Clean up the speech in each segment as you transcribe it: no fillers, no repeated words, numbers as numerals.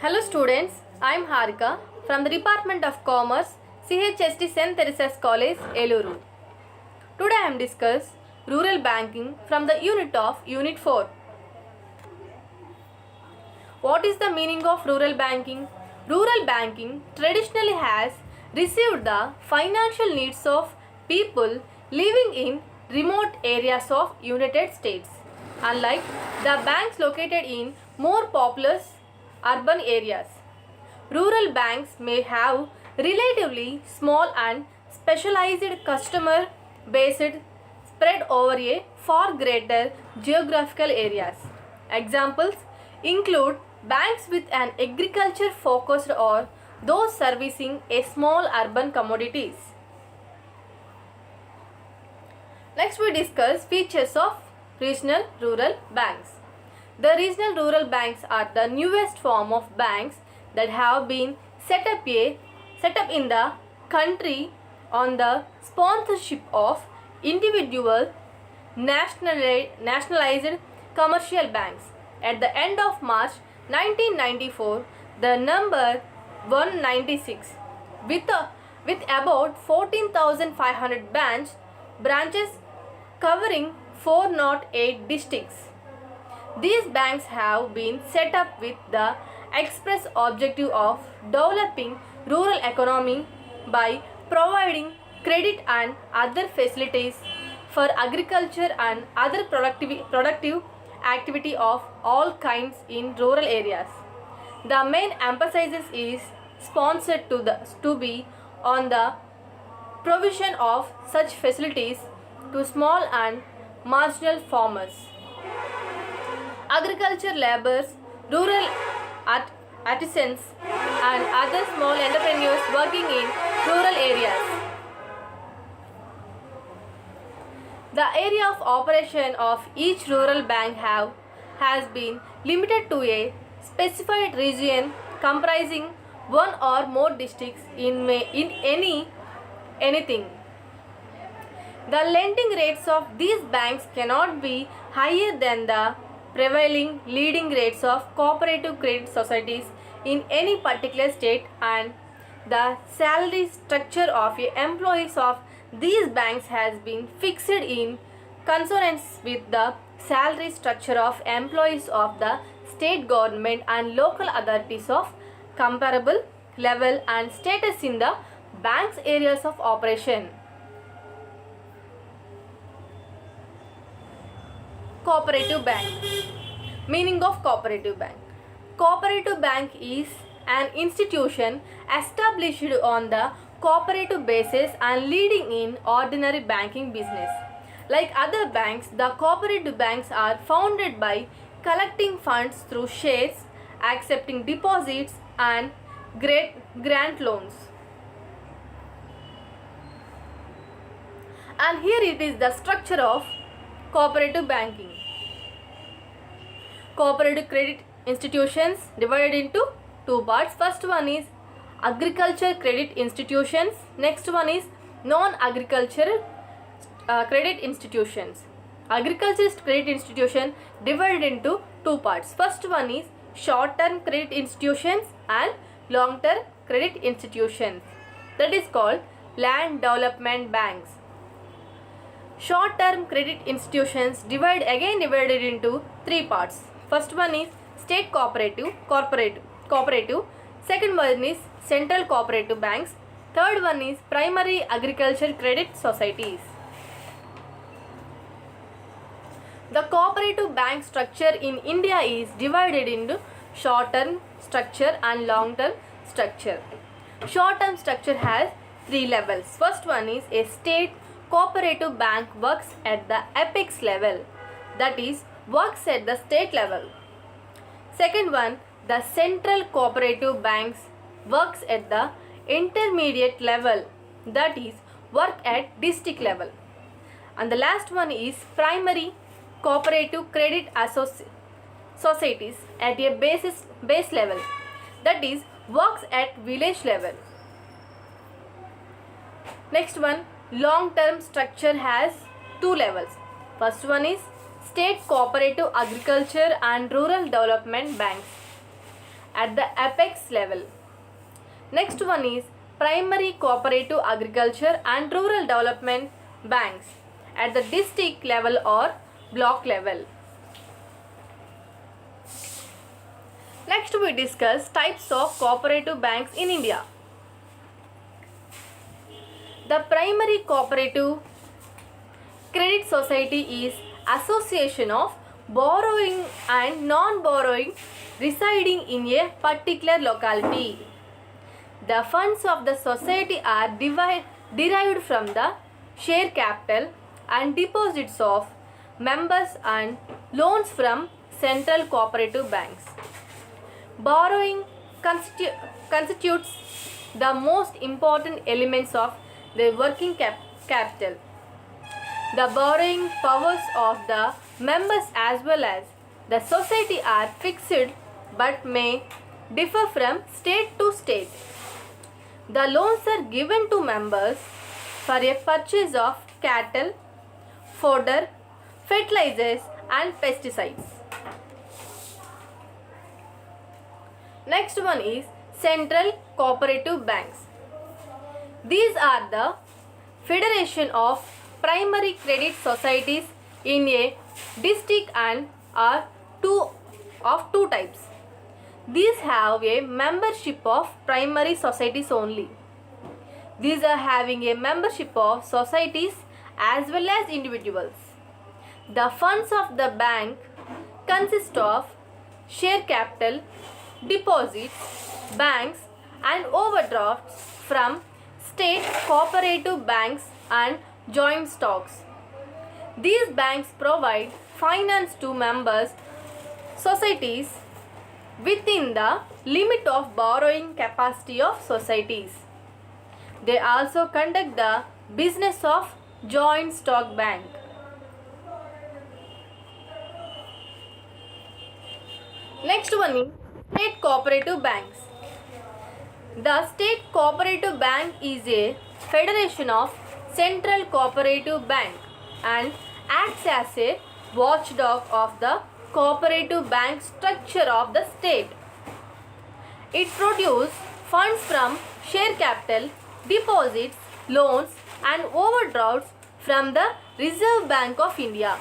Hello students, I am Harika from the Department of Commerce, CHST St. Teresa's College, Eluru. Today I am discuss rural banking from the unit of Unit 4. What is the meaning of rural banking? Rural banking traditionally has received the financial needs of people living in remote areas of United States, unlike the banks located in more populous urban areas. Rural banks may have relatively small and specialized customer base spread over a far greater geographical areas. Examples include banks with an agriculture focused or those servicing a small urban commodities. Next we discuss features of regional rural banks. The regional rural banks are the newest form of banks that have been set up in the country on the sponsorship of individual nationalized commercial banks. At the end of March 1994, the number 196 with about 14,500 branches covering 408 districts. These banks have been set up with the express objective of developing rural economy by providing credit and other facilities for agriculture and other productive activity of all kinds in rural areas. The main emphasis is sponsored to be on the provision of such facilities to small and marginal farmers, agriculture laborers, rural artisans and other small entrepreneurs working in rural areas. The area of operation of each rural bank has been limited to a specified region comprising one or more districts in anything. The lending rates of these banks cannot be higher than the prevailing leading rates of cooperative credit societies in any particular state, and the salary structure of employees of these banks has been fixed in consonance with the salary structure of employees of the state government and local authorities of comparable level and status in the bank's areas of operation. Cooperative bank. Meaning of cooperative bank. Cooperative bank is an institution established on the cooperative basis and leading in ordinary banking business. Like other banks, the cooperative banks are founded by collecting funds through shares, accepting deposits and grant loans. And here it is the structure of cooperative banking. Cooperative credit institutions divided into two parts. First one is agriculture credit institutions. Next one is non-agricultural credit institutions. Agriculture credit institution divided into two parts. First one is short-term credit institutions and long-term credit institutions. That is called land development banks. Short-term credit institutions divided into three parts. First one is state cooperative. Second one is central cooperative banks. Third one is primary agriculture credit societies. The cooperative bank structure in India is divided into short-term structure and long-term structure. Short-term structure has three levels. First one is a state cooperative bank works at the apex level, that is works at the state level. Second one, the central cooperative banks works at the intermediate level, that is work at district level. And the last one is primary cooperative credit societies at a base level, that is works at village level. Next one, long-term structure has two levels. First one is state cooperative agriculture and rural development banks. at the apex level. Next one is primary cooperative agriculture and rural development banks at the district level or block level. Next we discuss types of cooperative banks in India. The primary cooperative credit society is association of borrowing and non-borrowing residing in a particular locality. The funds of the society are derived from the share capital and deposits of members and loans from central cooperative banks. Borrowing constitutes the most important elements of the working capital. The borrowing powers of the members as well as the society are fixed but may differ from state to state. The loans are given to members for a purchase of cattle, fodder, fertilizers and pesticides. Next one is central cooperative banks. These are the federation of primary credit societies in a district and are of two types. These have a membership of primary societies only. These are having a membership of societies as well as individuals. The funds of the bank consist of share capital, deposits, banks and overdrafts from state cooperative banks and joint stocks. These banks provide finance to members societies within the limit of borrowing capacity of societies. They also conduct the business of joint stock bank. Next one is state cooperative banks. The state cooperative bank is a federation of central cooperative bank and acts as a watchdog of the cooperative bank structure of the state. It produces funds from share capital, deposits, loans and overdrafts from the Reserve Bank of India.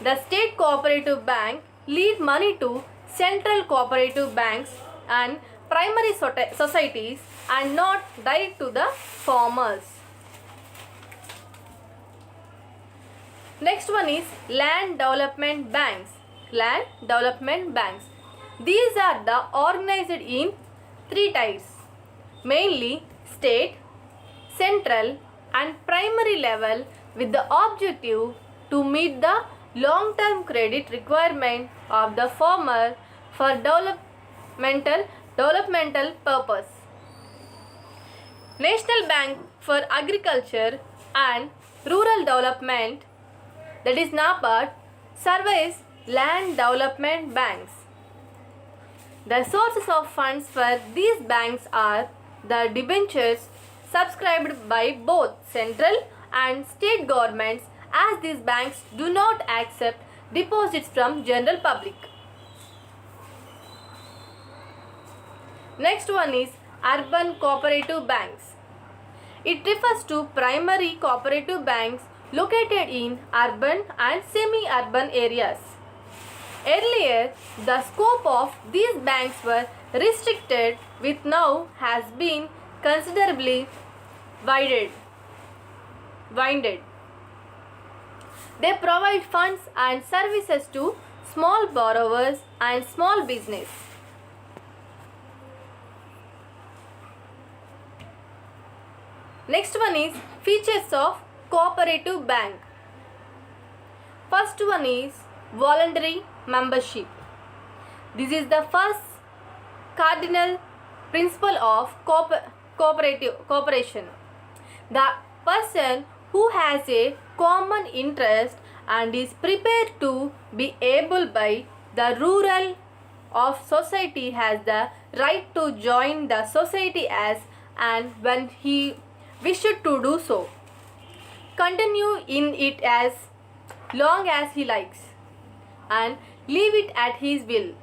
The state cooperative bank lead money to central cooperative banks and primary societies and not direct to the farmers. Next one is land development banks. Land development banks. These are the organized in three types, mainly state, central and primary level with the objective to meet the long-term credit requirement of the farmer for developmental purpose. National Bank for Agriculture and Rural Development, that is NABARD, surveys land development banks. The sources of funds for these banks are the debentures subscribed by both central and state governments, as these banks do not accept deposits from general public. Next one is urban cooperative banks. It refers to primary cooperative banks located in urban and semi-urban areas. Earlier, the scope of these banks were restricted, which now has been considerably widened. They provide funds and services to small borrowers and small business. Next one is features of cooperative bank. First one is voluntary membership. This is the first cardinal principle of cooperation. The person who has a common interest and is prepared to be able by the rule of society has the right to join the society as and when he wished to do so, continue in it as long as he likes, and leave it at his will.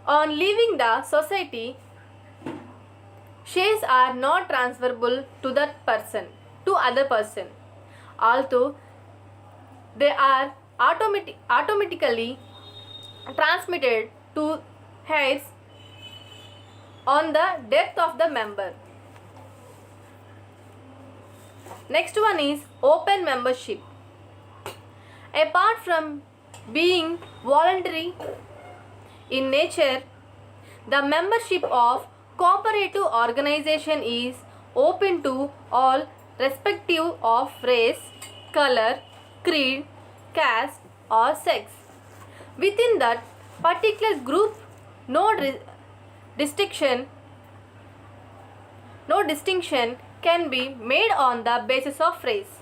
On leaving the society, shares are not transferable to that person, to other person. Although they are automatically transmitted to heirs on the death of the member. Next one is open membership. Apart from being voluntary in nature, the membership of cooperative organization is open to all respective of race, color, creed, caste or sex. Within that particular group, no distinction can be made on the basis of race,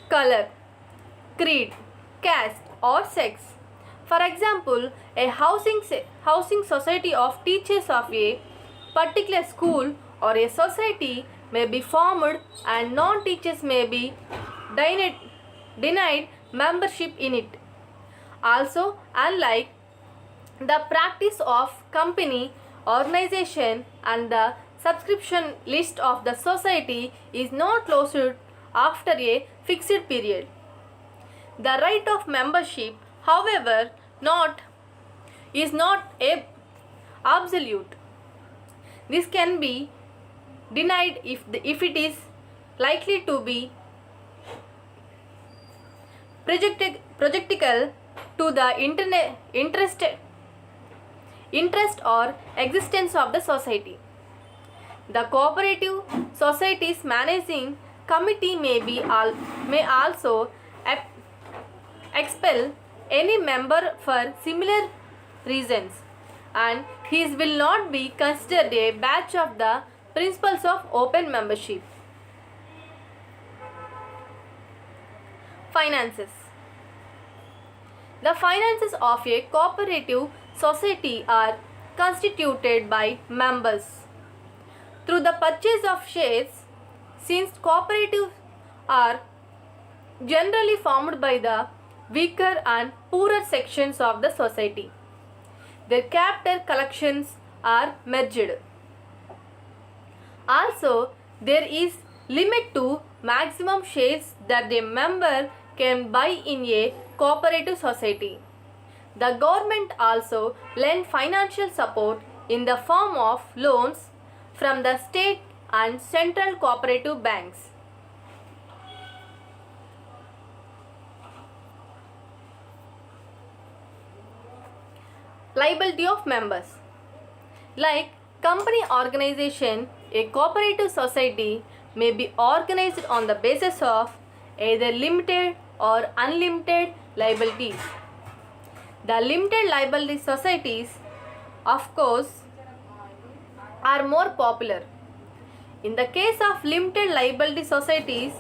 color, creed, caste or sex. For example, a housing society of teachers of a particular school or a society may be formed and non-teachers may be denied membership in it. Also, unlike the practice of company, organization and the subscription list of the society is not closed after a fixed period. The right of membership, however, is not absolute. This can be denied if it is likely to be prejudicial to the interest or existence of the society. The cooperative society's managing committee may also expel any member for similar reasons, and his will not be considered a batch of the principles of open membership. Finances. The finances of a cooperative society are constituted by members through the purchase of shares. Since cooperatives are generally formed by the weaker and poorer sections of the society, their capital collections are merged. Also, there is limit to maximum shares that a member can buy in a cooperative society. The government also lend financial support in the form of loans from the state and central cooperative banks. Liability of members. Like company organization, a cooperative society may be organized on the basis of either limited or unlimited liabilities. The limited liability societies, of course, are more popular. In the case of limited liability societies,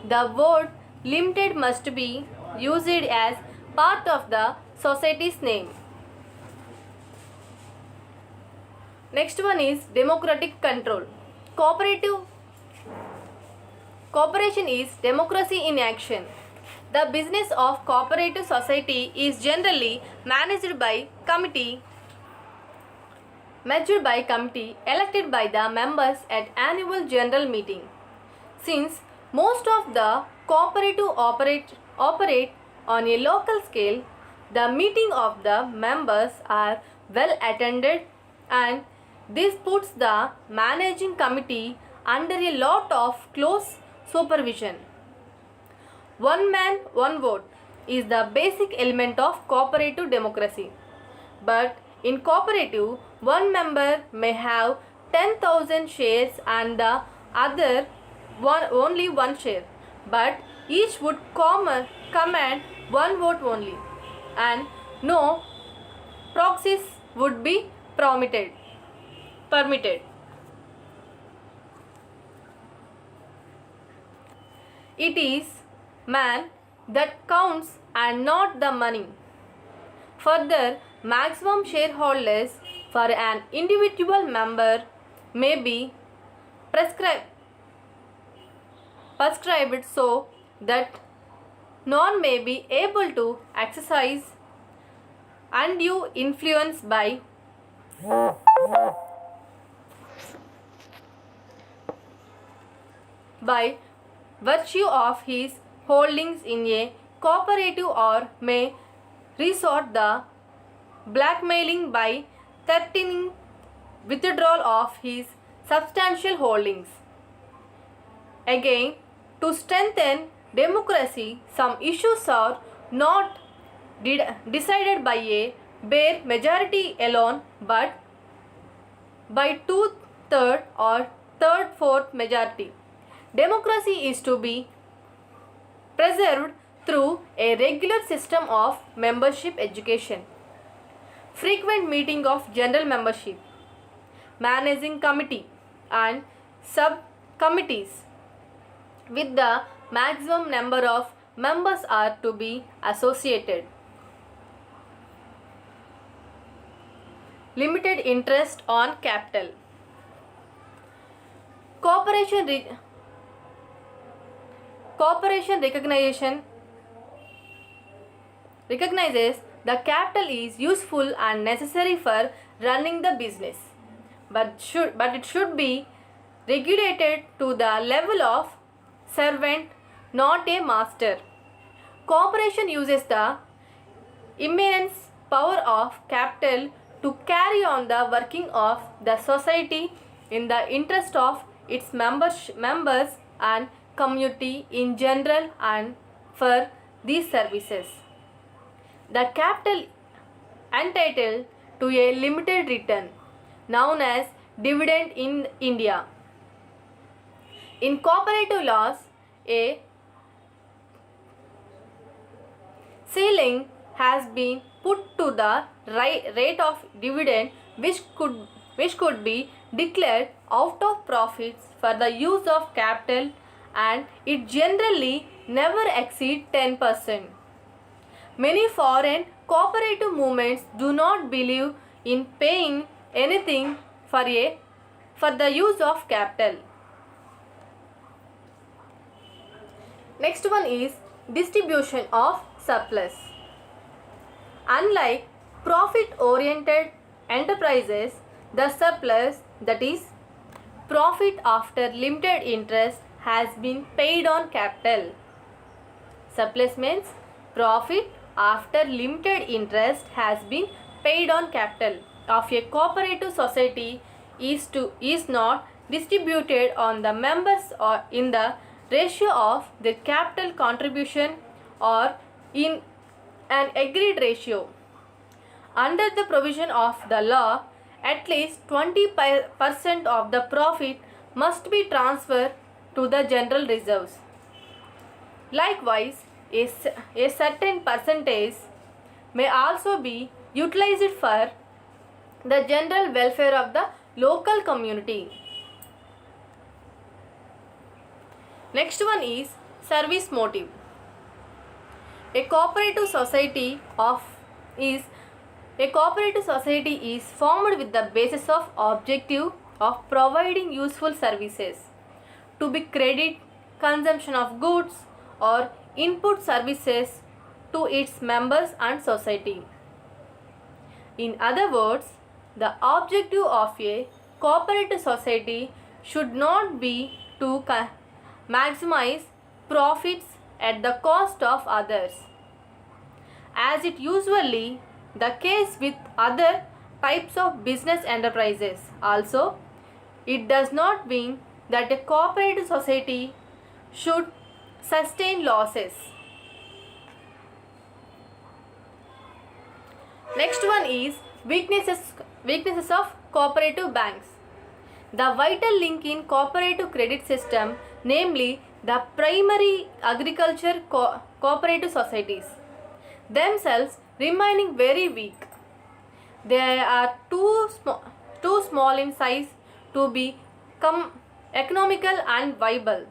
the word limited must be used as part of the society's name. Next one is democratic control. Cooperation is democracy in action. The business of cooperative society is generally managed by committee elected by the members at annual general meeting. Since most of the cooperative operate on a local scale, the meeting of the members are well attended, and this puts the managing committee under a lot of close supervision. One man, one vote is the basic element of cooperative democracy. But in cooperative, one member may have 10,000 shares and the other only one share. But each would command one vote only, and no proxies would be permitted. It is man that counts and not the money. Further, maximum shareholders for an individual member may be prescribed so that none may be able to exercise undue influence by by virtue of his holdings in a cooperative, or may resort the blackmailing by threatening withdrawal of his substantial holdings. Again, to strengthen democracy, some issues are not decided by a bare majority alone, but by two-thirds or third-fourth majority. Democracy is to be preserved through a regular system of membership education, frequent meeting of general membership, managing committee and subcommittees with the maximum number of members are to be associated. Limited interest on capital. Corporation recognizes the capital is useful and necessary for running the business, but it should be regulated to the level of servant, not a master. Corporation uses the immense power of capital to carry on the working of the society in the interest of its members and community in general and for these services. The capital entitled to a limited return known as dividend in India. In cooperative laws, a ceiling has been put to the rate of dividend which could be declared out of profits for the use of capital, and it generally never exceeds 10%. Many foreign cooperative movements do not believe in paying anything for the use of capital. Next one is distribution of surplus. Unlike profit-oriented enterprises, the surplus, that is, profit after limited interest, has been paid on capital. Surplus means profit after limited interest has been paid on capital of a cooperative society is not distributed on the members or in the ratio of their capital contribution or in an agreed ratio. Under the provision of the law, at least 20% of the profit must be transferred to the general reserves. Likewise, a certain percentage may also be utilized for the general welfare of the local community. Next one is service motive. A cooperative society is formed with the basis of objective of providing useful services, to be credit, consumption of goods or input services to its members and society. In other words, the objective of a cooperative society should not be to maximize profits at the cost of others, as it usually the case with other types of business enterprises. Also, it does not mean that a cooperative society should sustain losses. Next one is weaknesses of cooperative banks. The vital link in cooperative credit system, namely the primary agriculture cooperative societies, themselves remaining very weak. They are too small in size to become economical and viable.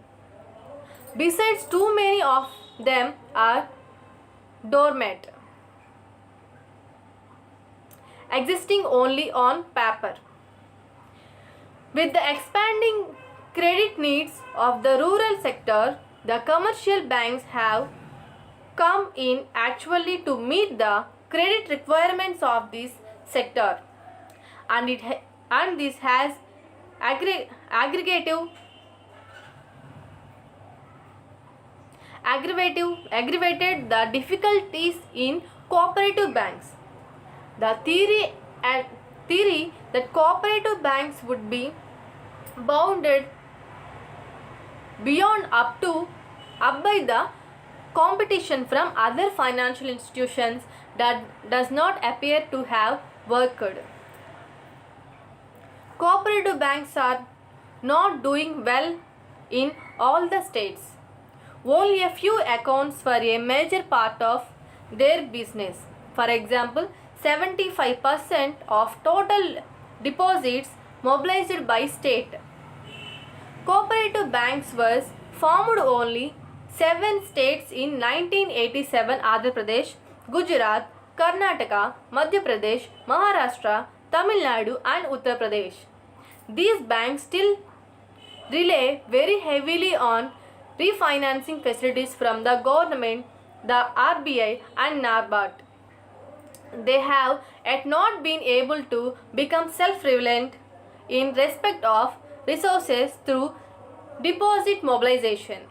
Besides, too many of them are dormant, existing only on paper. With the expanding credit needs of the rural sector, the commercial banks have come in actually to meet the credit requirements of this sector. and this has aggregative aggravated the difficulties in cooperative banks. The theory that cooperative banks would be bounded beyond up by the competition from other financial institutions that does not appear to have worked. Cooperative banks are not doing well in all the states. Only a few accounts for a major part of their business. For example, 75% of total deposits mobilized by state. Cooperative banks was formed only 7 states in 1987: Andhra Pradesh, Gujarat, Karnataka, Madhya Pradesh, Maharashtra, Tamil Nadu and Uttar Pradesh. These banks still rely very heavily on refinancing facilities from the government, the RBI and NABARD. They have yet not been able to become self-reliant in respect of resources through deposit mobilization.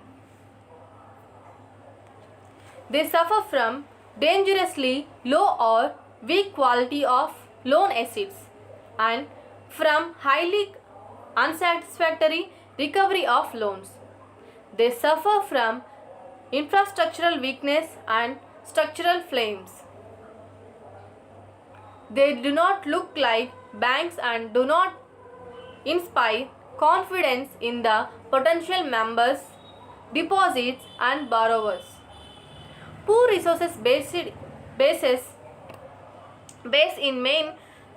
They suffer from dangerously low or weak quality of loan assets and from highly unsatisfactory recovery of loans. They suffer from infrastructural weakness and structural flames. They do not look like banks and do not inspire confidence in the potential members, deposits and borrowers. Poor resources based in main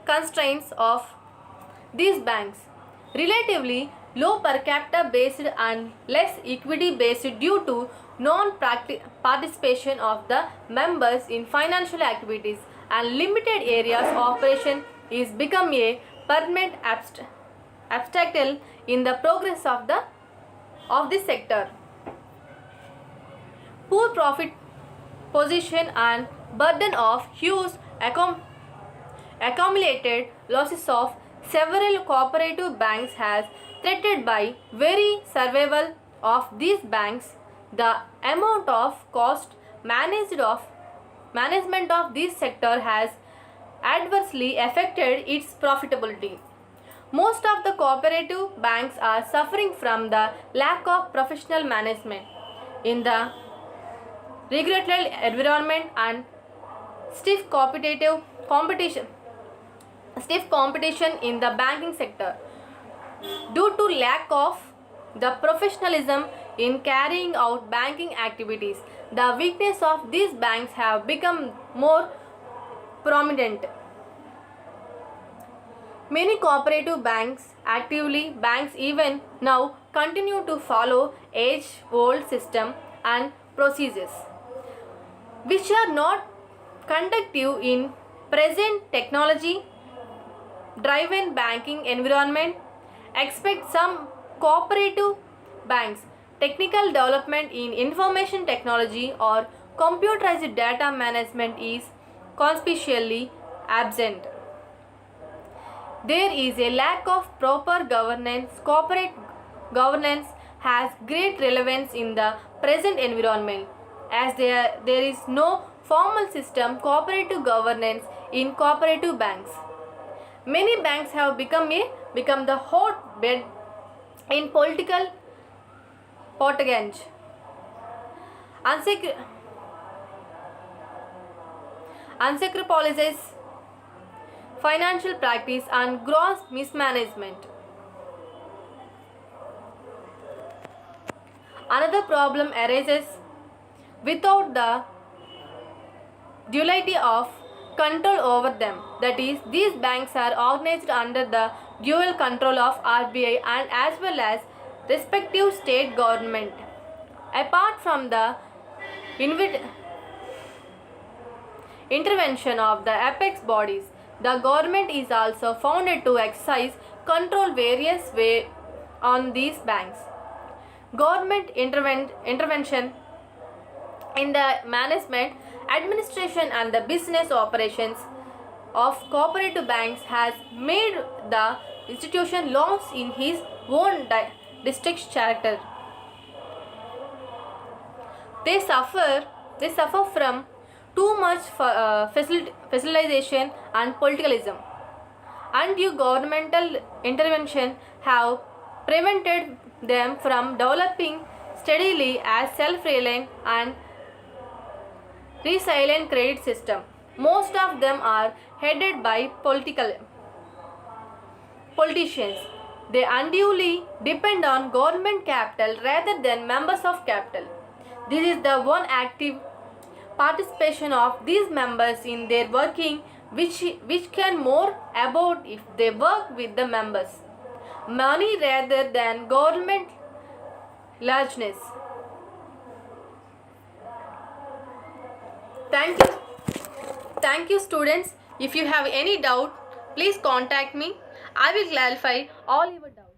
constraints of these banks. Relatively low per capita based and less equity based due to non-participation of the members in financial activities and limited areas of operation is become a permanent obstacle in the progress of this sector. Poor profit position and burden of huge accumulated losses of several cooperative banks has threatened by very survival of these banks. The amount of cost management of this sector has adversely affected its profitability. Most of the cooperative banks are suffering from the lack of professional management in the regulatory environment and stiff competition in the banking sector. Due to lack of the professionalism in carrying out banking activities, the weakness of these banks have become more prominent. Many cooperative banks even now continue to follow age-old system and procedures, which are not conducive in present technology-driven banking environment. Expect some cooperative banks technical development in information technology or computerized data management is conspicuously absent. There is a lack of proper governance. Corporate governance has great relevance in the present environment as there is no formal system cooperative governance in cooperative banks. Many banks have become the hotbed in political potagage, unscrupulous financial practice and gross mismanagement. Another problem arises without the duality of control over them. That is, these banks are organized under the dual control of RBI and as well as respective state government. Apart from the intervention of the apex bodies, the government is also founded to exercise control various ways on these banks. Government intervention in the management, administration and the business operations of cooperative banks has made the institution lost in his own district's character. They suffer from too much facilitization and politicalism. Undue governmental intervention have prevented them from developing steadily as self-reliant and resilient credit system. Most of them are headed by politicians. They unduly depend on government capital rather than members of capital. This is the one active participation of these members in their working which can more about if they work with the members. Money rather than government largeness. Thank you. Thank you students. If you have any doubt, please contact me. I will clarify all your doubts.